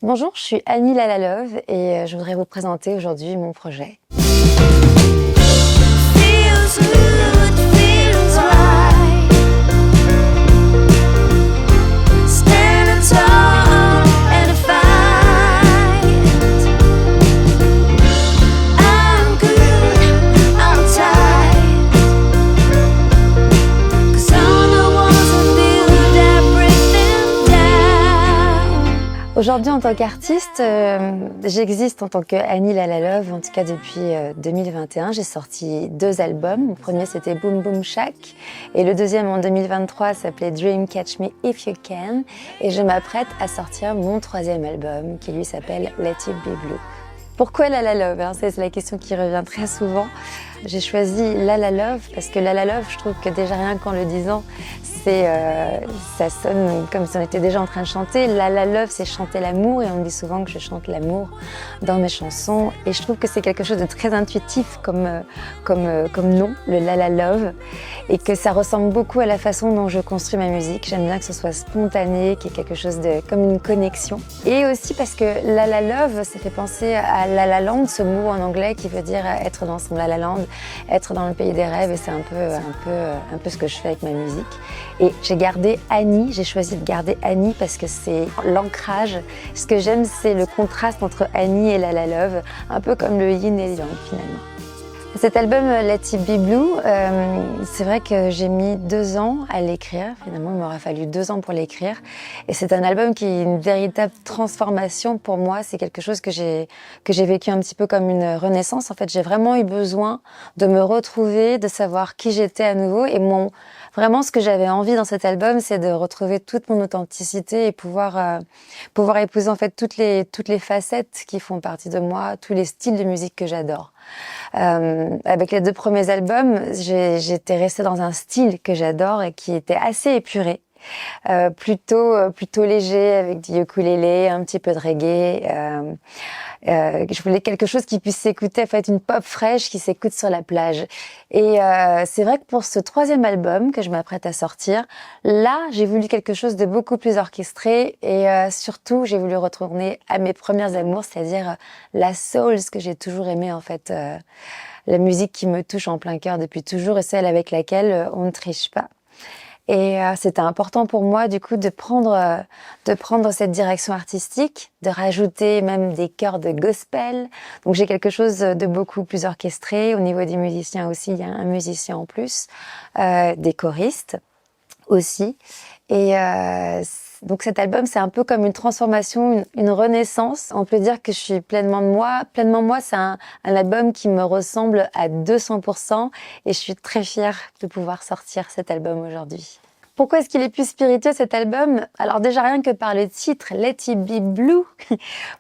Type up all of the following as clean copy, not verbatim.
Bonjour, je suis Annie Lalalove et je voudrais vous présenter aujourd'hui mon projet. Feels good, feels right. Standing tall and fight. I'm good, I'm tight. 'Cause I'm the one to build everything down. Aujourd'hui, en tant qu'artiste, j'existe en tant que Annie Lalalove, en tout cas depuis 2021. J'ai sorti 2 albums. Le premier, c'était Boom Boom Shack, et le deuxième, en 2023, s'appelait Dream Catch Me If You Can. Et je m'apprête à sortir mon 3e album, qui lui s'appelle Let It Be Blue. Pourquoi Lalalove, hein, c'est la question qui revient très souvent. J'ai choisi Lalalove parce que Lalalove, je trouve que déjà rien qu'en le disant, ça sonne comme si on était déjà en train de chanter. Lalalove, c'est chanter l'amour, et on me dit souvent que je chante l'amour dans mes chansons. Et je trouve que c'est quelque chose de très intuitif comme nom, le Lalalove, et que ça ressemble beaucoup à la façon dont je construis ma musique. J'aime bien que ce soit spontané, qu'il y ait quelque chose de comme une connexion. Et aussi parce que Lalalove, ça fait penser à La La Land, ce mot en anglais qui veut dire être dans son La La Land, être dans le pays des rêves, et c'est un peu ce que je fais avec ma musique. Et j'ai gardé Annie, j'ai choisi de garder Annie parce que c'est l'ancrage. Ce que j'aime, c'est le contraste entre Annie et Lalalove, un peu comme le yin et le yang finalement. Cet album Let It Be Blue, c'est vrai que j'ai mis 2 ans à l'écrire. Finalement, il m'aura fallu 2 ans pour l'écrire. Et c'est un album qui est une véritable transformation pour moi. C'est quelque chose que j'ai vécu un petit peu comme une renaissance. En fait, j'ai vraiment eu besoin de me retrouver, de savoir qui j'étais à nouveau. Et vraiment, ce que j'avais envie dans cet album, c'est de retrouver toute mon authenticité et pouvoir épouser en fait toutes les facettes qui font partie de moi, tous les styles de musique que j'adore. Avec les 2 premiers albums, j'étais restée dans un style que j'adore et qui était assez épuré, plutôt léger, avec du ukulélé, un petit peu de reggae. Je voulais quelque chose qui puisse s'écouter, en fait, une pop fraîche qui s'écoute sur la plage. Et c'est vrai que pour ce 3e album que je m'apprête à sortir, là, j'ai voulu quelque chose de beaucoup plus orchestré, et surtout, j'ai voulu retourner à mes premières amours, c'est-à-dire la soul, ce que j'ai toujours aimé, en fait, la musique qui me touche en plein cœur depuis toujours, et celle avec laquelle on ne triche pas. Et c'était important pour moi, du coup, de prendre cette direction artistique, de rajouter même des chœurs de gospel. Donc j'ai quelque chose de beaucoup plus orchestré. Au niveau des musiciens aussi, il y a un musicien en plus, des choristes aussi. Et donc cet album, c'est un peu comme une transformation, une renaissance. On peut dire que je suis pleinement de moi. Pleinement moi, c'est un album qui me ressemble à 200%, et je suis très fière de pouvoir sortir cet album aujourd'hui. Pourquoi est-ce qu'il est plus spiritueux, cet album? Alors déjà, rien que par le titre, Let It Be Blue.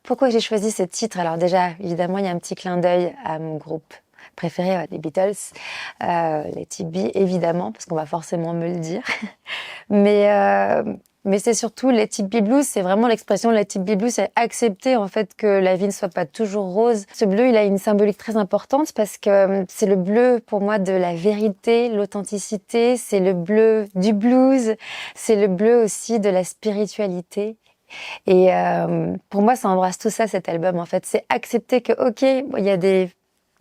Pourquoi j'ai choisi ce titre? Alors déjà, évidemment, il y a un petit clin d'œil à mon groupe préféré, les Beatles. Let It Be, évidemment, parce qu'on va forcément me le dire. Mais c'est surtout Let It Be Blue, c'est vraiment l'expression Let It Be Blue, c'est accepter en fait que la vie ne soit pas toujours rose. Ce bleu, il a une symbolique très importante parce que c'est le bleu pour moi de la vérité, l'authenticité, c'est le bleu du blues, c'est le bleu aussi de la spiritualité. Et pour moi, ça embrasse tout ça, cet album en fait. C'est accepter que, ok, il y a des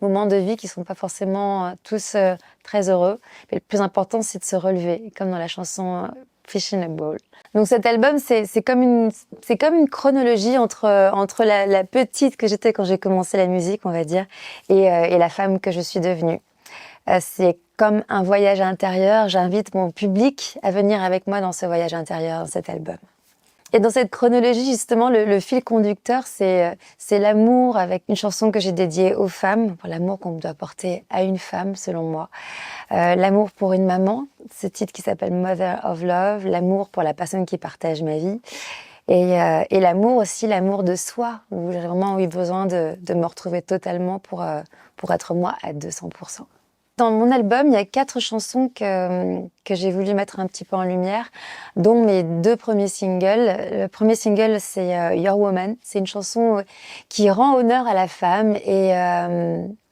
moments de vie qui sont pas forcément tous très heureux, mais le plus important, c'est de se relever, comme dans la chanson Fish in a Bowl. Donc cet album, c'est comme une chronologie entre la petite que j'étais quand j'ai commencé la musique, on va dire, et la femme que je suis devenue. C'est comme un voyage intérieur. J'invite mon public à venir avec moi dans ce voyage intérieur, dans cet album. Et dans cette chronologie, justement, le fil conducteur, c'est l'amour, avec une chanson que j'ai dédiée aux femmes, pour l'amour qu'on doit porter à une femme, selon moi. L'amour pour une maman, ce titre qui s'appelle Mother of Love, l'amour pour la personne qui partage ma vie. Et l'amour aussi, l'amour de soi, où j'ai vraiment eu besoin de me retrouver totalement pour être moi à 200%. Dans mon album, il y a 4 chansons que j'ai voulu mettre un petit peu en lumière, dont mes 2 premiers singles. Le premier single, c'est Your Woman. C'est une chanson qui rend honneur à la femme et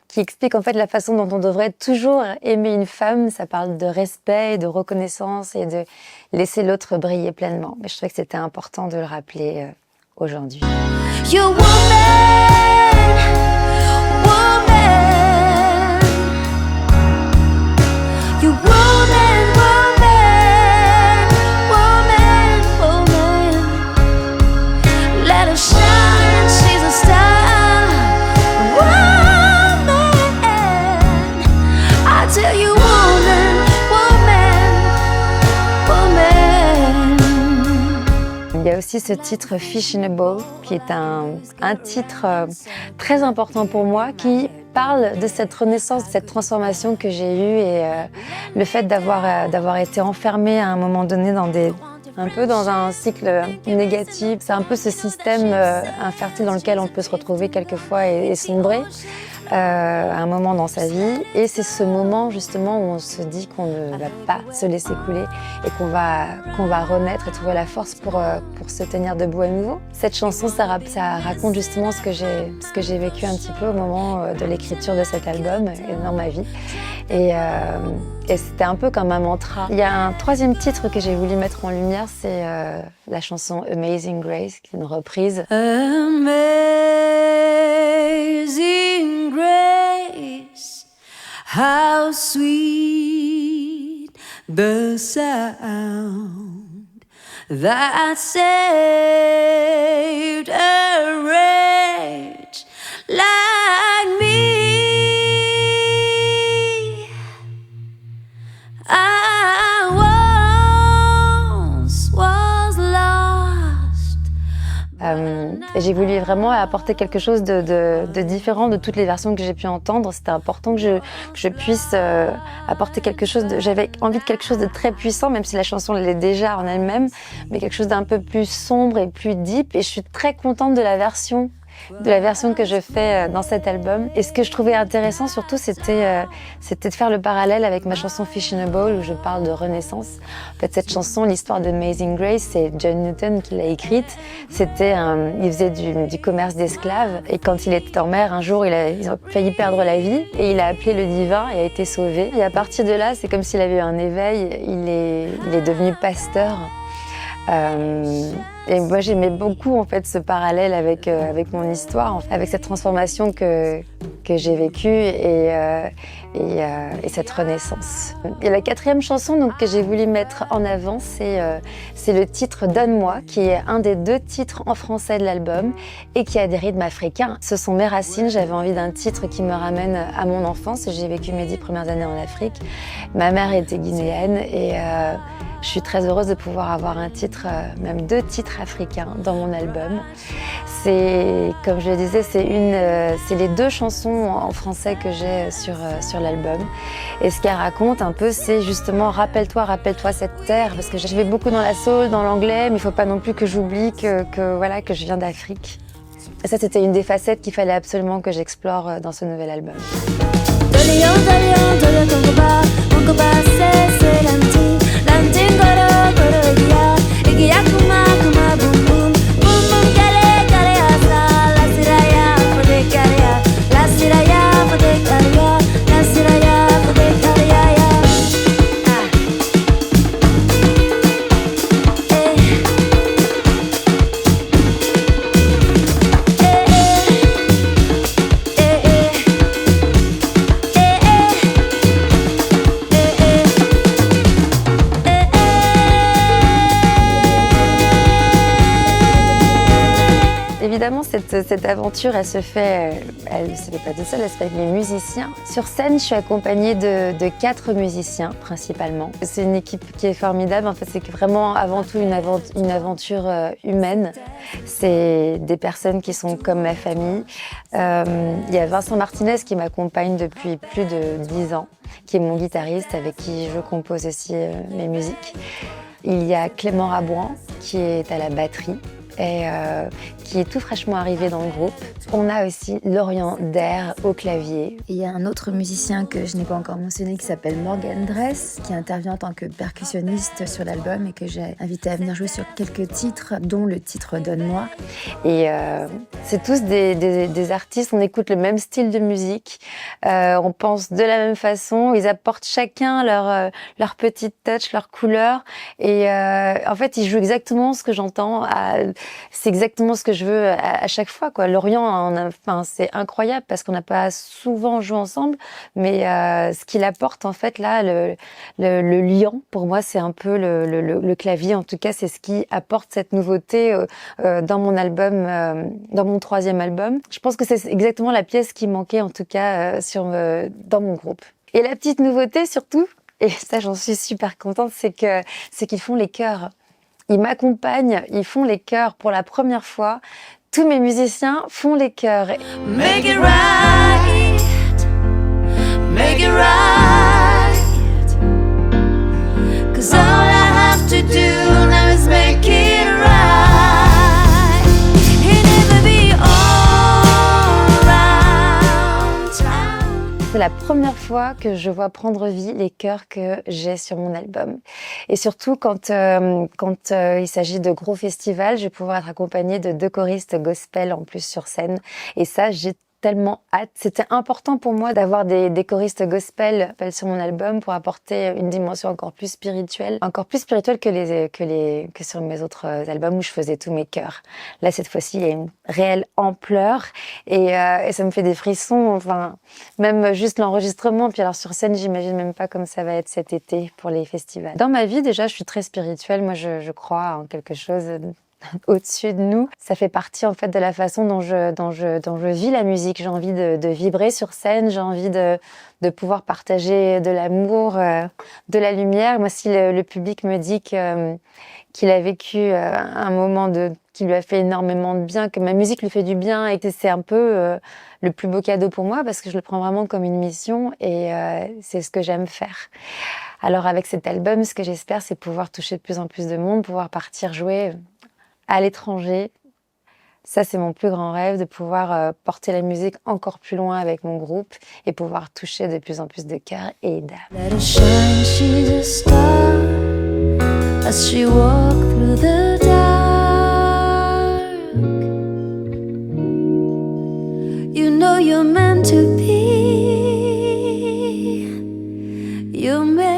qui explique en fait la façon dont on devrait toujours aimer une femme. Ça parle de respect, de reconnaissance et de laisser l'autre briller pleinement. Mais je trouvais que c'était important de le rappeler aujourd'hui. You're woman, woman. You're woman, woman, woman, woman. Let her shine, she's a star. Woman, I tell you, woman, woman, woman. Il y a aussi ce titre Fish in a Bowl qui est un titre très important pour moi qui parle de cette renaissance, de cette transformation que j'ai eue et le fait d'avoir été enfermée à un moment donné un peu dans un cycle négatif. C'est un peu ce système infertile dans lequel on peut se retrouver quelquefois et sombrer à un moment dans sa vie. Et c'est ce moment justement où on se dit qu'on ne va pas se laisser couler et qu'on va renaître et trouver la force pour se tenir debout à nouveau. Cette chanson, ça raconte justement ce que j'ai vécu un petit peu au moment de l'écriture de cet album et dans ma vie. Et c'était un peu comme un mantra. Il y a un troisième titre que j'ai voulu mettre en lumière, c'est la chanson Amazing Grace, qui est une reprise. Amazing grace, how sweet the sound that saved a wretch like me. I once was lost. J'ai voulu vraiment apporter quelque chose de différent de toutes les versions que j'ai pu entendre. C'était important que je puisse apporter quelque chose j'avais envie de quelque chose de très puissant, même si la chanson l'est déjà en elle-même, mais quelque chose d'un peu plus sombre et plus deep. Et je suis très contente de la version que je fais dans cet album. Et ce que je trouvais intéressant surtout, c'était de faire le parallèle avec ma chanson Fish in a Bowl où je parle de renaissance. En fait, cette chanson, l'histoire de Amazing Grace, c'est John Newton qui l'a écrite. Il faisait du commerce d'esclaves et quand il était en mer, un jour, il a failli perdre la vie et il a appelé le divin et a été sauvé. Et à partir de là, c'est comme s'il avait eu un éveil. Il est devenu pasteur. Et moi j'aimais beaucoup en fait ce parallèle avec mon histoire, avec cette transformation que j'ai vécue et cette renaissance. Et la quatrième chanson donc, que j'ai voulu mettre en avant, c'est le titre Donne-moi, qui est un des 2 titres en français de l'album et qui a des rythmes africains. Ce sont mes racines, j'avais envie d'un titre qui me ramène à mon enfance. J'ai vécu mes 10 premières années en Afrique. Ma mère était guinéenne et je suis très heureuse de pouvoir avoir un titre, même 2 titres africains dans mon album. C'est, comme je le disais, c'est les 2 chansons en français que j'ai sur l'album. Et ce qu'elle raconte un peu, c'est justement rappelle-toi cette terre, parce que je vais beaucoup dans la soul, dans l'anglais, mais il ne faut pas non plus que j'oublie que je viens d'Afrique. Et ça, c'était une des facettes qu'il fallait absolument que j'explore dans ce nouvel album. Évidemment, cette aventure, elle se fait pas toute seule, elle se fait avec les musiciens. Sur scène, je suis accompagnée de 4 musiciens, principalement. C'est une équipe qui est formidable. En fait, c'est vraiment avant tout une aventure humaine. C'est des personnes qui sont comme ma famille. Il y a Vincent Martinez qui m'accompagne depuis plus de 10 ans, qui est mon guitariste, avec qui je compose aussi mes musiques. Il y a Clément Rabouin, qui est à la batterie et qui est tout fraîchement arrivé dans le groupe. On a aussi Lorient Der au clavier. Il y a un autre musicien que je n'ai pas encore mentionné qui s'appelle Morgan Dress, qui intervient en tant que percussionniste sur l'album et que j'ai invité à venir jouer sur quelques titres, dont le titre Donne-moi. Et c'est tous des artistes, on écoute le même style de musique, on pense de la même façon, ils apportent chacun leur petite touch, leur couleur. Et en fait, ils jouent exactement ce que j'entends c'est exactement ce que je veux à chaque fois, quoi. Lorient, enfin, c'est incroyable parce qu'on n'a pas souvent joué ensemble, mais ce qu'il apporte, en fait, là, le liant, pour moi, c'est un peu le clavier. En tout cas, c'est ce qui apporte cette nouveauté dans mon album, dans mon 3e album. Je pense que c'est exactement la pièce qui manquait, en tout cas, dans mon groupe. Et la petite nouveauté, surtout, et ça, j'en suis super contente, c'est qu'ils font les chœurs. Ils m'accompagnent, ils font les chœurs pour la première fois. Tous mes musiciens font les chœurs. Make it right, make it right. 'Cause all I have to do now is make it right. It'll never be all around town. C'est la première fois que je vois prendre vie les chœurs que j'ai sur mon album. Et surtout quand il s'agit de gros festivals, je vais pouvoir être accompagnée de 2 choristes gospel en plus sur scène. Et ça, j'ai tellement hâte. C'était important pour moi d'avoir des choristes gospel sur mon album pour apporter une dimension encore plus spirituelle que sur mes autres albums où je faisais tous mes chœurs. Là, cette fois-ci, il y a une réelle ampleur et ça me fait des frissons. Enfin, même juste l'enregistrement. Puis alors sur scène, j'imagine même pas comme ça va être cet été pour les festivals. Dans ma vie, déjà, je suis très spirituelle. Moi, je crois en quelque chose au-dessus de nous. Ça fait partie en fait de la façon dont je vis la musique. J'ai envie de vibrer sur scène, j'ai envie de pouvoir partager de l'amour, de la lumière. Moi, si le public me dit qu'il a vécu un moment qui lui a fait énormément de bien, que ma musique lui fait du bien et que c'est un peu le plus beau cadeau pour moi parce que je le prends vraiment comme une mission et c'est ce que j'aime faire. Alors avec cet album, ce que j'espère, c'est pouvoir toucher de plus en plus de monde, pouvoir partir jouer à l'étranger. Ça, c'est mon plus grand rêve, de pouvoir porter la musique encore plus loin avec mon groupe et pouvoir toucher de plus en plus de cœurs et d'âmes. Let her shine, she's a star as she walks through the dark. You know you're meant to be. You're meant